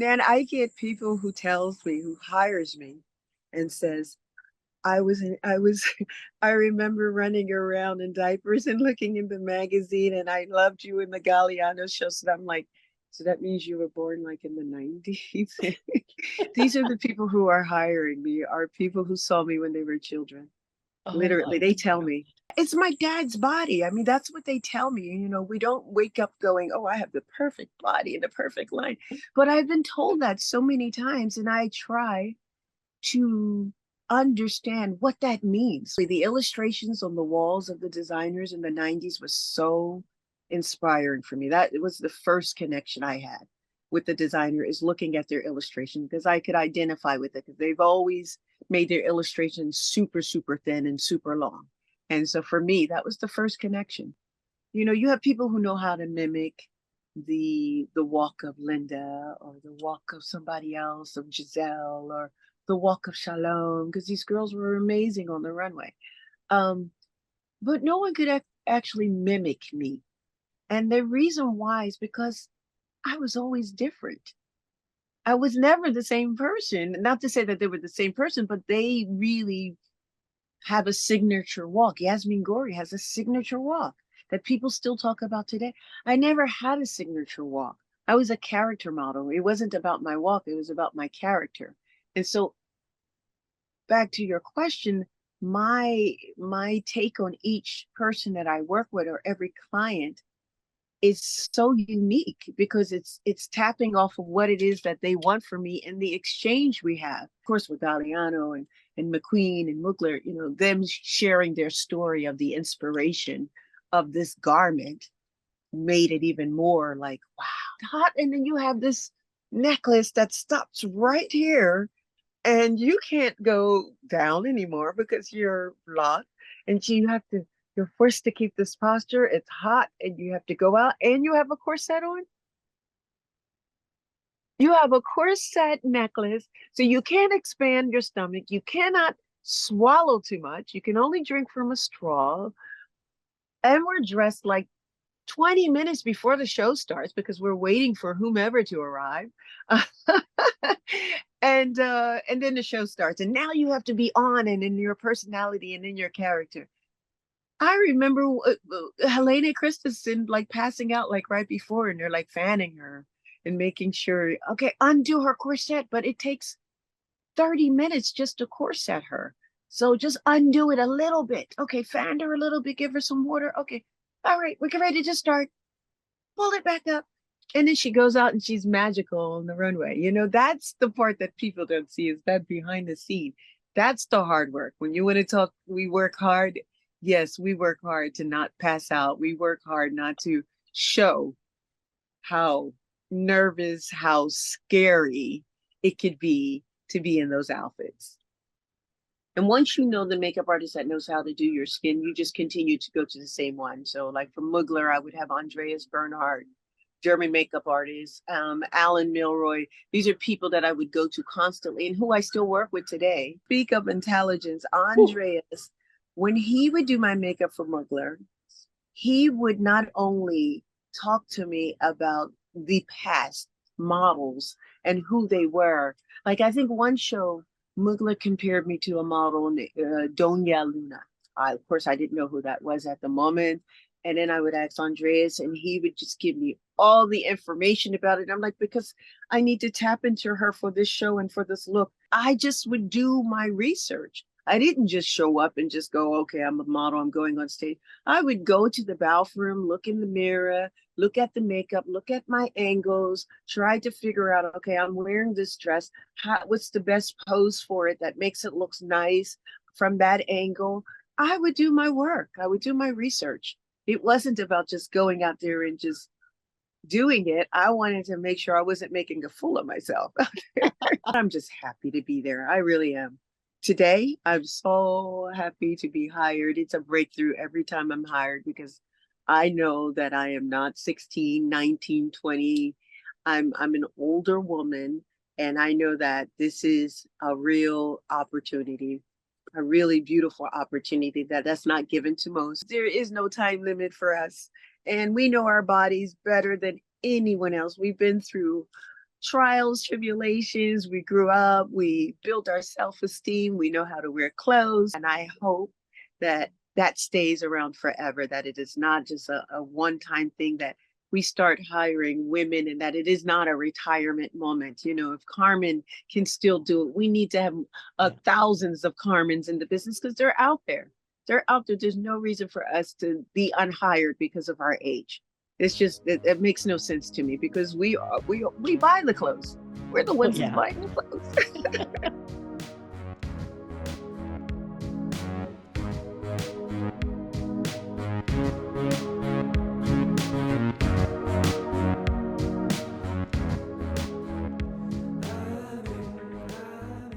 then I get people who tells me, who hires me and says, I remember running around in diapers and looking in the magazine, and I loved you in the Galliano show. So I'm like, so that means you were born like in the 90s. These are the people who are hiring me, are people who saw me when they were children. Oh Literally, my they tell God. me it's my dad's body. I mean, that's what they tell me. We don't wake up going, oh, I have the perfect body and the perfect line. But I've been told that so many times, and I try to understand what that means. The illustrations on the walls of the designers in the 90s was so inspiring for me. That it was the first connection I had with the designer, is looking at their illustration, because I could identify with it, because they've always made their illustrations super, super thin and super long. And so for me, that was the first connection. You have people who know how to mimic the walk of Linda, or the walk of somebody else, of Giselle, or the walk of Shalom, because these girls were amazing on the runway. Um, but no one could actually mimic me. And the reason why is because I was always different. I was never the same person. Not to say that they were the same person, but they really have a signature walk. Yasmin Gori has a signature walk that people still talk about today. I never had a signature walk. I was a character model. It wasn't about my walk, it was about my character. And so, back to your question, my take on each person that I work with, or every client, is so unique, because it's tapping off of what it is that they want from me, and the exchange we have. Of course, with Galliano and McQueen and Mugler, them sharing their story of the inspiration of this garment made it even more like, wow, hot. And then you have this necklace that stops right here, and you can't go down anymore because you're locked. And so you're forced to keep this posture. It's hot, and you have to go out, and you have a corset on. You have a corset necklace, so you can't expand your stomach. You cannot swallow too much. You can only drink from a straw. And we're dressed like 20 minutes before the show starts, because we're waiting for whomever to arrive. And then the show starts, and now you have to be on, and in your personality and in your character. I remember Helena Christensen like passing out like right before, and they're like fanning her and making sure, okay, undo her corset, but it takes 30 minutes just to corset her. So just undo it a little bit. Okay, fan her a little bit, give her some water. Okay, all right, we're ready to start. Pull it back up. And then she goes out and she's magical on the runway. That's the part that people don't see, is that behind the scene. That's the hard work. When you want to talk, we work hard. Yes, we work hard to not pass out. We work hard not to show how nervous, how scary it could be to be in those outfits. And once you know the makeup artist that knows how to do your skin, you just continue to go to the same one. So, like for Mugler, I would have Andreas Bernhardt, German makeup artist, Alan Milroy. These are people that I would go to constantly, and who I still work with today. Speak of intelligence, Ooh. Andreas, when he would do my makeup for Mugler, he would not only talk to me about the past models and who they were. Like, I think one show, Mugler compared me to a model, Doña Luna. Of course, I didn't know who that was at the moment. And then I would ask Andreas, and he would just give me all the information about it. I'm like, because I need to tap into her for this show and for this look. I just would do my research. I didn't just show up and just go, okay, I'm a model, I'm going on stage. I would go to the bathroom, look in the mirror, look at the makeup, look at my angles, try to figure out, okay, I'm wearing this dress. What's the best pose for it that makes it look nice from that angle? I would do my work. I would do my research. It wasn't about just going out there and just doing it. I wanted to make sure I wasn't making a fool of myself. I'm just happy to be there. I really am. Today, I'm so happy to be hired. It's a breakthrough every time I'm hired, because I know that I am not 16, 19, 20. I'm an older woman, and I know that this is a real opportunity, a really beautiful opportunity that's not given to most. There is no time limit for us, and we know our bodies better than anyone else. We've been through trials, tribulations. We grew up, we built our self-esteem, we know how to wear clothes. And I hope that that stays around forever, that it is not just a one-time thing, that we start hiring women and that it is not a retirement moment. You know, if Carmen can still do it, we need to have thousands of Carmens in the business because they're out there. They're out there. There's no reason for us to be unhired because of our age. It's just, it makes no sense to me because we buy the clothes. We're the ones who buy the clothes.